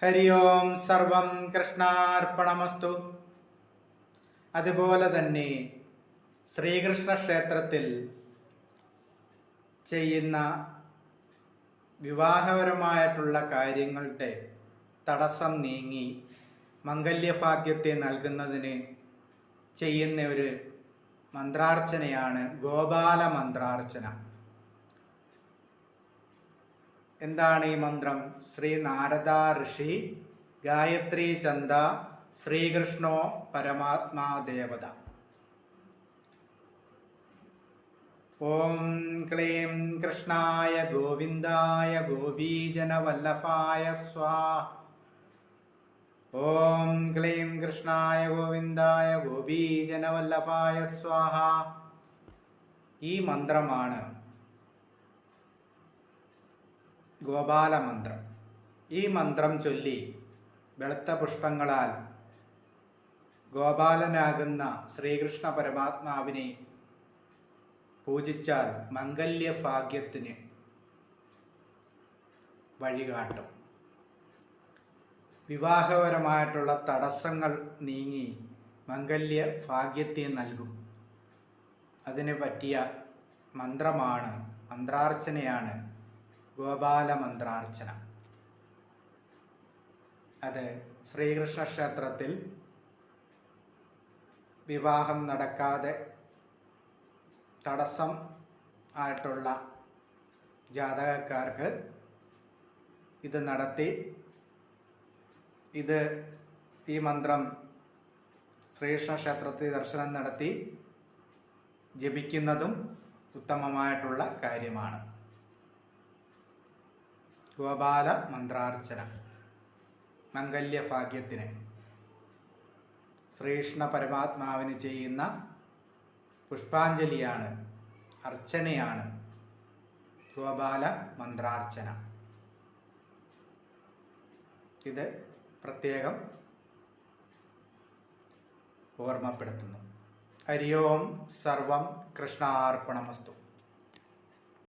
ഹരി ഓം സർവം കൃഷ്ണാർപ്പണമസ്തു. അതുപോലെ തന്നെ ശ്രീകൃഷ്ണ ക്ഷേത്രത്തിൽ ചെയ്യുന്ന വിവാഹപരമായിട്ടുള്ള കാര്യങ്ങളുടെ തടസ്സം നീങ്ങി മംഗല്യഭാഗ്യത്തെ നൽകുന്നതിന് ചെയ്യുന്ന ഒരു മന്ത്രാർച്ചനയാണ് ഗോപാല മന്ത്രാർച്ചന. എന്താണ് ഈ മന്ത്രം? ശ്രീ നാരദ ഋഷി, ഗായത്രി ചന്ദ, ശ്രീകൃഷ്ണോ പരമാത്മാ ദേവത. ഓം ക്ലീം കൃഷ്ണായ ഗോവിന്ദായ ഗോപീജനവല്ലഭായ സ്വാഹ. ഓം ക്ലീം കൃഷ്ണായ ഗോവിന്ദായ ഗോപീജനവല്ലഭായ സ്വാഹ. ഈ മന്ത്രമാണ് ഗോപാല മന്ത്രം. ഈ മന്ത്രം ചൊല്ലി വെളുത്ത പുഷ്പങ്ങളാൽ ഗോപാലനാകുന്ന ശ്രീകൃഷ്ണ പരമാത്മാവിനെ പൂജിച്ചാൽ മംഗല്യഭാഗ്യത്തിന് വഴികാട്ടും. വിവാഹപരമായിട്ടുള്ള തടസ്സങ്ങൾ നീങ്ങി മംഗല്യഭാഗ്യത്തെ നൽകും. അതിന് പറ്റിയ മന്ത്രമാണ്, മന്ത്രാർച്ചനയാണ് ഗോപാല മന്ത്രാർച്ചന. അത് ശ്രീകൃഷ്ണ ക്ഷേത്രത്തിൽ വിവാഹം നടക്കാതെ തടസ്സം ആയിട്ടുള്ള ജാതകക്കാർക്ക് ഇത് നടത്തി ഈ മന്ത്രം ശ്രീകൃഷ്ണ ക്ഷേത്രത്തിൽ ദർശനം നടത്തി ജപിക്കുന്നതും ഉത്തമമായിട്ടുള്ള കാര്യമാണ്. ഗോപാല മന്ത്രാർച്ചന മംഗല്യഭാഗ്യത്തിന് ശ്രീകൃഷ്ണ പരമാത്മാവിന് ചെയ്യുന്ന പുഷ്പാഞ്ജലിയാണ്, അർച്ചനയാണ് ഗോപാല മന്ത്രാർച്ചന. ഇത് പ്രത്യേകം ഓർമ്മപ്പെടുത്തുന്നു. ഹരി ഓം സർവം കൃഷ്ണാർപ്പണമസ്തു.